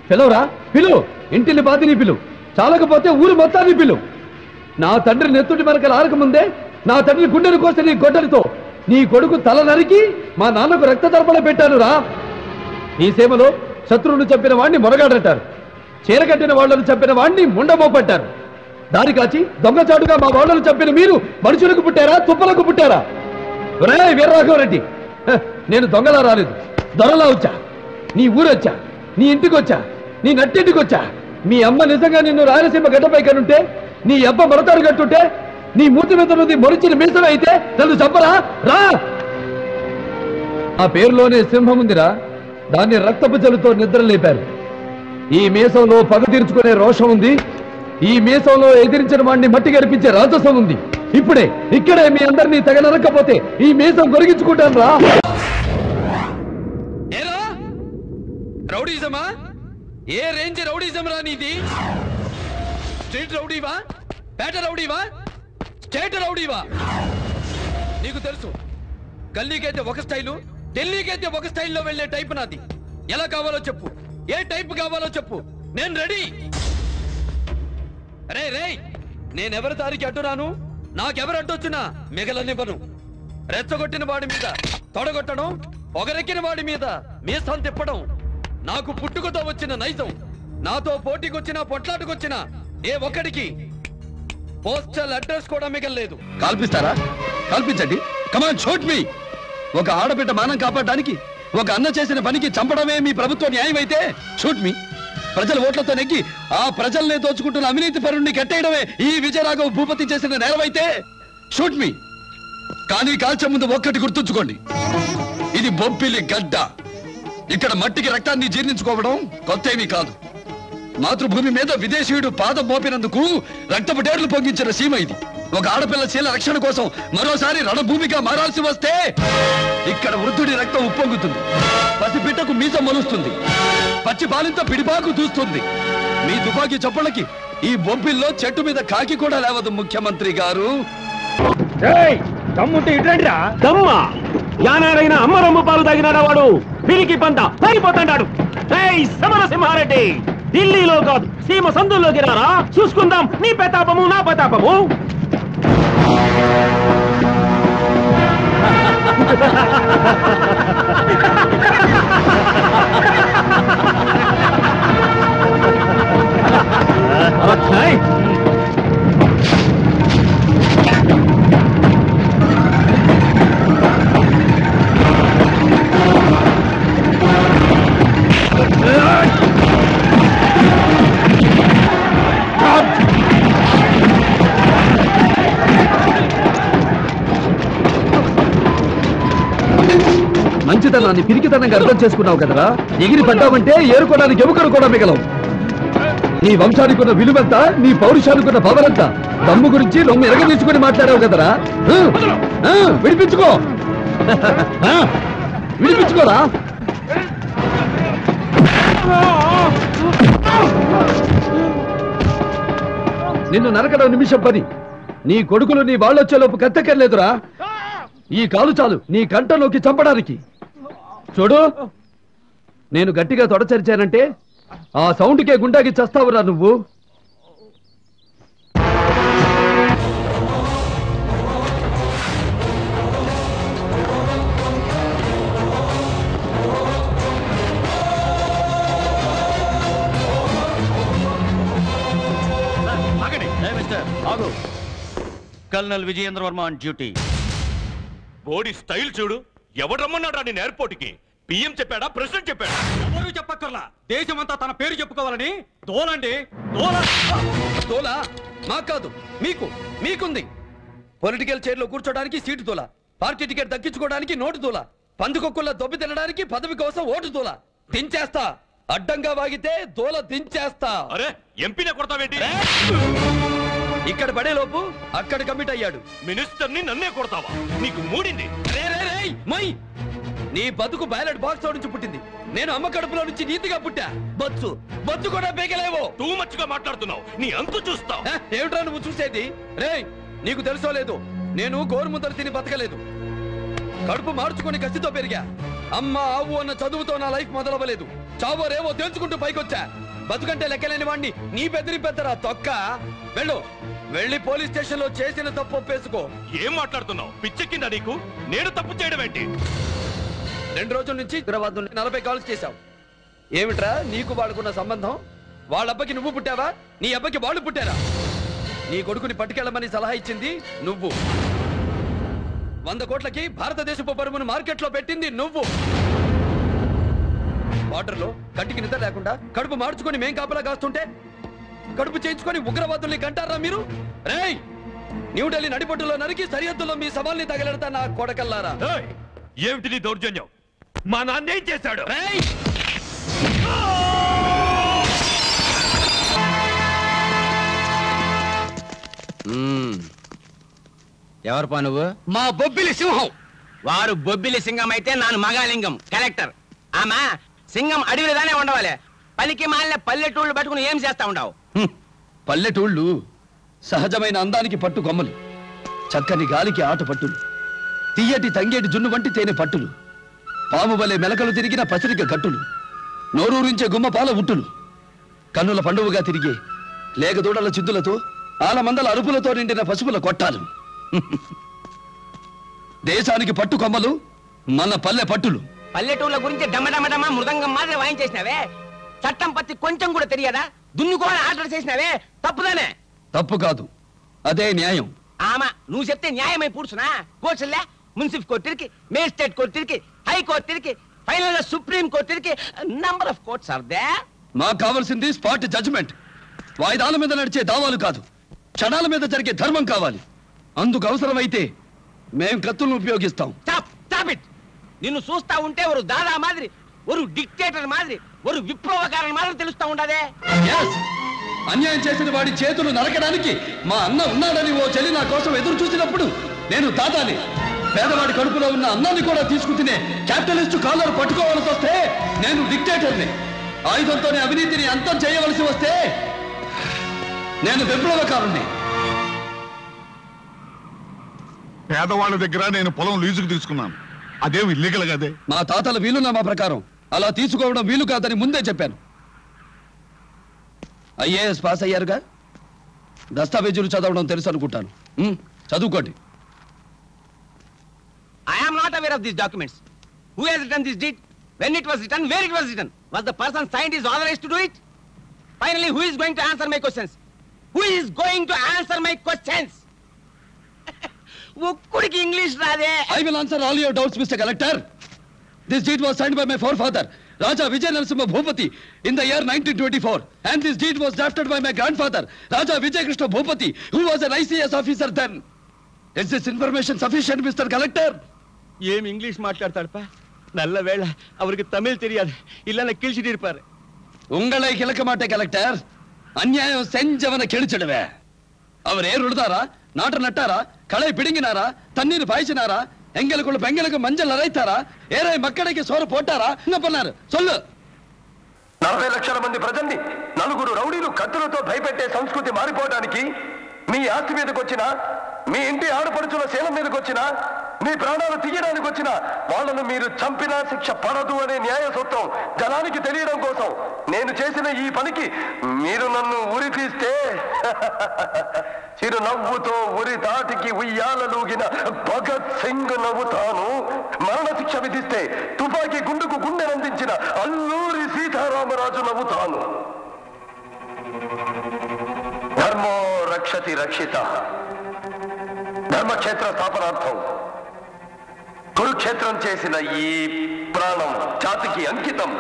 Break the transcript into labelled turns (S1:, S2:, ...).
S1: పిలవరా, పిలువు. ఇంటిని బాధిని పిలువు, చాలకపోతే ఊరు మొత్తాన్ని పిలువు. నా తండ్రి నెత్తుటి మనకలు ఆరకముందే నా తండ్రి గుండెను కోసి నీ గొడ్డలితో నీ కొడుకు తల నరికి మా నాన్నకు రక్తతర్పణ పెట్టాను రా. ఈ సేమలో శత్రువును చంపిన వాడిని మొరగాడంటారు, చీరకట్టిన వాళ్లను చంపిన వాడిని ముండమోపట్టారు. దారి కాచి దొంగచాటుగా మా వాళ్లను చంపిన మీరు మనుషులకు పుట్టారా, తుప్పలకు పుట్టారా? వీరరాఘవరెడ్డి, నేను దొంగలా రాలేదు, దొరలా వచ్చా. నీ ఊరొచ్చా, నీ ఇంటికి వచ్చా, నీ నట్టింటికి వచ్చా. మీ అమ్మ నిజంగా నిన్ను రాయలసీమ గడ్డపై కనుంటే, నీ అబ్బ మరతాడు కట్టుంటే, నీ మూతి మీద నుండి మొరిచిన మీసం అయితే నన్ను చంపరా? రా. ఆ పేరులోనే సింహం ఉందిరా, దాన్ని రక్తపు జలుతో నిద్ర లేపారు. ఈ మీసంలో పగ తీర్చుకునే రోషం ఉంది, ఈ మీసంలో ఎదిరించిన వాడిని మట్టి గరిపించే రాజసం ఉంది. ఇక్కడే మీ అందరినీ తెగ నరకపోతే ఈ మీసం కొరిగించుకుంటాను రా. రౌడీజమా? ఏ రేంజ్ రౌడీజం రా నీది? స్ట్రీట్ రౌడీవా, పేట రౌడీవా, స్టేట్ రౌడీవా? నీకు తెలుసు, గల్లీకైతే ఒక స్టైలు, ఢిల్లీకైతే ఒక స్టైల్లో వెళ్లే టైప్ నాది. ఎలా కావాలో చెప్పు, ఏ టైప్ కావాలో చెప్పు, నేను రెడీ. రే రే, నేనెవరి దారికి అడ్డురాను, నాకెవరు అడ్డొచ్చినా మిగలనివ్వను. రెచ్చగొట్టిన వాడి మీద తొడగొట్టడం, పొగరెక్కిన వాడి మీద మీసం తిప్పడం నాకు పుట్టుకతో వచ్చిన నైజం. నాతో పోటీకొచ్చినా పొట్లాటకొచ్చినా ఏ ఒక్కడికి పోస్టల్ అడ్రస్ కూడా మిగలలేదు. కాల్పిస్తారా? కాల్పించండి, కమాన్ షూట్ మీ. ఒక ఆడబిడ్డ మానం కాపాడడానికి ఒక అన్న చేసిన పనికి చంపడమే మీ ప్రభుత్వ న్యాయం అయితే షూట్ మీ. ప్రజల ఓట్లతో నెగ్గి ఆ ప్రజల్నే దోచుకుంటున్న అవినీతి పరుణ్ణి కట్టేయడమే ఈ విజయరాఘవ భూపతి చేసిన నేరమైతే షూట్ మీ. కానీ కాల్చే ముందు ఒక్కటి గుర్తుంచుకోండి, ఇది బొబ్బిలి గడ్డ. ఇక్కడ మట్టికి రక్తాన్ని జీర్ణించుకోవడం కొత్తేమీ కాదు. మాతృభూమి మీద విదేశీయుడు పాదం మోపినందుకు రక్తపు డేర్లు పొంగించిన సీమ ఇది. ఒక ఆడపిల్ల శీల రక్షణ కోసం మరోసారి రణభూమిగా మారాల్సి వస్తే ఇక్కడ వృద్ధుడి రక్తం ఉప్పొంగుతుంది, పసిబిడ్డకు మీసం మొలుస్తుంది, పచ్చి బాలింత పిడిపాకు దూస్తుంది. మీ తుపాకీ చప్పళ్ళకి ఈ బొబ్బిల్లో చెట్టు మీద కాకి కూడా లేవదు ముఖ్యమంత్రి గారు.
S2: దమ్ముంటే ఇట్లండిరా. దమ్మా యానారైనా అమ్మరమ్మ పాలు తాగినాడా వాడు? పిరికి పంట తాగిపోతాడు. సమరసింహారెడ్డి, ఢిల్లీలో కాదు సీమ సందుల్లోకి రారా, చూసుకుందాం నీ ప్రతాపము నా ప్రతాపము.
S1: మంచితనాన్ని పిరికితనంగా అర్థం చేసుకున్నావు కదరా. ఎగిరి పడ్డావంటే ఏరుకోవడానికి ఎముకలు కూడా మిగలవు. నీ వంశానికి ఉన్న విలువంతా, నీ పౌరుషానికి ఉన్న పవరంతా దమ్ము గురించి రొమ్ము ఎరగదీసుకుని మాట్లాడావు కదరా. విడిపించుకో, విడిపించుకోరా. నిన్ను నరకడం నిమిషం పని, నీ కొడుకులు నీ వాళ్ళొచ్చేలోపు కత్తెక్కర్లేదురా. ఈ కాలు చాలు నీ కంటలోకి చంపడానికి. చూడు, నేను గట్టిగా తొడచరిచానంటే ఆ సౌండ్కే గుండాకి చస్తావురా నువ్వు.
S3: Colonel Vijayendra Varma on duty.
S4: Body style చూడు, ఎవరు రమ్మన్నాడు అని ఎయిర్పోర్ట్ కి? పిఎం చెప్పాడా, ప్రెసిడెంట్ చెప్పాడా?
S2: ఎవరు చెప్పక్కర్లా, దేశమంతా తన పేరు చెప్పుకోవాలని. దోలండి
S1: తోలా మాకు కాదు, మీకు మీకుంది. పొలిటికల్ చైర్ లో కూర్చోడానికి సీటు తోలా, పార్టీ టికెట్ దక్కించుకోవడానికి నోటు తోలా, పందుకొక్కుల్లో దొబ్బి తినడానికి పదవి కోసం ఓటు తోలా. దించేస్తా, అడ్డంగా వాగితే దోల దించేస్తా.
S4: అరే ఎంపీనే కొడతావేంటి?
S1: ఇక్కడ పడే లోపు అక్కడ కమిట్ అయ్యాడు.
S4: మినిస్టర్ ని నన్నే కొడతావా? నీకు మూడింది.
S1: నీ బతుకు బ్యాలెట్ బాక్స్ నుంచి పుట్టింది, నేను అమ్మ కడుపులో నుంచి నీతిగా పుట్టా. బొచ్చు బొచ్చు కూడా బేగలేవో.
S4: టూ మచ్ గా మాట్లాడుతున్నావు, నీ అంతు చూస్తావు.
S1: ఏమిట్రా నువ్వు చూసేది? రేయ్, నీకు తెలుసో లేదు, నేను గోరుముద్దలు తిని బతకలేదు. కడుపు మార్చుకొని కసితో పెరిగా. అమ్మ ఆవు అన్న చదువుతో నా లైఫ్ మొదలవ్వలేదు. చావో రేవో తెలుసుకుంటూ పైకొచ్చా. బతుకంటే లెక్కలేని వాడిని నీ బెదిరింపెత్తరా తొక్క. వెళ్ళు, వెళ్ళి పోలీస్ స్టేషన్ లో చేసిన తప్పు ఒప్పేసుకో.
S4: ఏం మాట్లాడుతున్నావు? పిచ్చెక్కిందా నీకు? నేను తప్పు చేయడం ఏంటి?
S1: 2 రోజుల నుంచి హైదరాబాద్ నుండి 40 కాల్స్ చేశావు. ఏమిట్రా నీకు వాడుకున్న సంబంధం? వాళ్ళబ్బకి నువ్వు పుట్టావా? నీ అబ్బకి వాళ్ళు పుట్టారా? నీ కొడుకుని పట్టుకెళ్ళమని సలహా ఇచ్చింది నువ్వు. 100 కోట్లకి భారతదేశపు పరువును మార్కెట్లో పెట్టింది నువ్వు. బార్డర్లో కంటికి నిద్ర లేకుండా కడుపు మార్చుకొని మేం కాపలా కాస్తుంటే కడుపు చేయించుకొని ఉగ్రవాదుల్ని కంటారా మీరు? రేయ్, న్యూఢిల్లీ నడిపట్టులో నరికి సరిహద్దులో మీ సవాల్ని తగలెడతా నా కొడకల్లారా.
S4: ఏయ్, ఏమిటి నీ దౌర్జన్యం? మా నాన్న ఏం చేశాడు?
S1: రేయ్,
S5: ఎవరు పా నువ్వు?
S1: మా బొబ్బిలి సింహం.
S5: వారు బొబ్బిలి సింగం అయితే నాను మగాలింగం కలెక్టర్. ఆమా సింగం అడవిలోనే ఉండవాలి. పనికి మాలిన పల్లెటూళ్ళు పట్టుకుని ఏం చేస్తా ఉండవు?
S1: పల్లెటూళ్ళు సహజమైన అందానికి పట్టు కొమ్మలు, చక్కని గాలికి ఆట పట్టులు, తీయటి తంగేటి జున్ను వంటి తేనె పట్టులు, పాము వలె మెలకలు తిరిగిన పసిరిక కట్టులు, నోరూరించే గుమ్మ పాల ఉట్టులు, కన్నుల పండువగా తిరిగే లేగదూడల చిద్దులతో ఆలమందల అరుపులతో నిండిన పశువుల కొట్టాలు. దేశానికి పట్టు కొమ్మలు మన పల్లె పట్టులు.
S5: పల్లెటూళ్ళ గురించి డమ్మడమ్మడమ్మ మృదంగం మాత్రం వాయించేసినావే. చట్టం పత్తి కొంచెం కూడా తెలియదా? దున్నుకోని ఆర్డర్ చేసినావే, తప్పుదానే?
S1: తప్పు కాదు, అదే న్యాయం.
S5: ఆమా నువ్వు చెప్తే న్యాయమై పూడ్చునా? కోర్టులే మున్సిపల్ కోర్టు తిరిగి, మేజిస్ట్రేట్ కోర్టు తిరిగి, హైకోర్టు తిరిగి, ఫైనల్ గా సుప్రీం కోర్టు తిరిగి, number of courts are they.
S1: మాకు కావాల్సింది స్పాట్ జడ్జిమెంట్. వాయిదాల మీద నడిచే దావాలు కాదు, క్షణాల మీద జరిగే ధర్మం కావాలి. అందుకు అవసరమైతే మేం కత్తులను ఉపయోగిస్తాం.
S5: నిన్ను చూస్తా ఉంటే ఒక దాదా మాదిరి, ఒక డిక్టేటర్ మాదిరి, ఒక విప్లవకారుని మాదిరి తెలుస్తా ఉండదే.
S1: అన్యాయం చేసిన వాడి చేతులు నరకడానికి మా అన్న ఉన్నాడని ఓ చెల్లి నా కోసం ఎదురు చూసినప్పుడు నేను దాదాని. పేదవాడి కడుపులో ఉన్న అన్నాన్ని కూడా తీసుకుతినే క్యాపిటలిస్టు కాలర్ పట్టుకోవాల్సి వస్తే నేను డిక్టేటర్ని. ఆయుధంతోనే అవినీతిని అంతం చేయవలసి వస్తే నేను విప్లవకారుణ్ణి.
S6: పేదవాళ్ళ దగ్గర నేను పొలం లీజుకు తీసుకున్నాను. అదేం ఇల్లీగల్ కదే.
S1: మా తాతల వీలునామా ప్రకారం అలా తీసుకోవడం వీలు కాదని ముందే చెప్పాను. ఐఏఎస్ పాస్ అయ్యారుగా, దస్తావేజులు చదవడం తెలుసు అనుకుంటాను. చదువుకోండి.
S5: I am not aware of these documents. Who has written this deed? When it was written? Where it was written? Was the person signed is authorized to do it? Finally, who is going to answer my questions? Who is going to answer my questions? ఒక్కడికి English రాదే.
S1: I will answer all your doubts, Mr. Collector. This deed was signed by my forefather, Raja Vijay Narasimha Bhupati, in the year 1924. And this deed was drafted by my grandfather, Raja Vijay Krishna Bhupati, who was an ICS officer then. Is this information sufficient, Mr. Collector?
S5: ఏం English మాట్లాడతాడపా? నల్ల వేళ அவருக்கு தமிழ் தெரியாது. இல்லனா கிழிச்சிட்டு இருப்பாரு.
S1: உங்களை கிழக்க மாட்டே கலெக்டர். அநியாயம் செஞ்சவனை கிழிச்சிடுவே. அவர் ஏர் உழுதாரா, நாட்டு நட்டாரா, களை பிடுங்கினாரா, தண்ணீர் பாய்ச்சினாரா, எங்களுக்குள்ள பெண்களுக்கு மஞ்சள் அரைத்தாரா, ஏழை மக்களுக்கு சோறு போட்டாరా? என்ன பண்ணாரு சொல்லு.
S7: 40 లక్షల మంది ప్రజల్ని నలుగురు రౌడీలు కత్తులతో భయపెట్టే సంస్కృతి మారిపోవడానికి, మీ ఆస్తి మీదకి వచ్చినా, మీ ఇంటి ఆడపడుచుల శీలం మీదకి వచ్చినా, మీ ప్రాణాలు తీయడానికి వచ్చినా వాళ్ళను మీరు చంపినా శిక్ష పడదు అనే న్యాయ సూత్రం జనానికి తెలియడం కోసం నేను చేసిన ఈ పనికి మీరు నన్ను ఉరి తీస్తే చిరు నవ్వుతో ఉరి తాటికి ఉయ్యాలలూగిన భగత్ సింగ్ నవ్వుతాను. మరణ శిక్ష విధిస్తే తుపాకీ గుండుకు గుండెనందించిన అల్లూరి సీతారామరాజు నవ్వుతాను. ధర్మో రక్షతి రక్షిత. ధర్మక్షేత్ర స్థాపనార్థం కురుక్షేత్రం చేసిన ఈ ప్రాణం జాతికి అంకితం.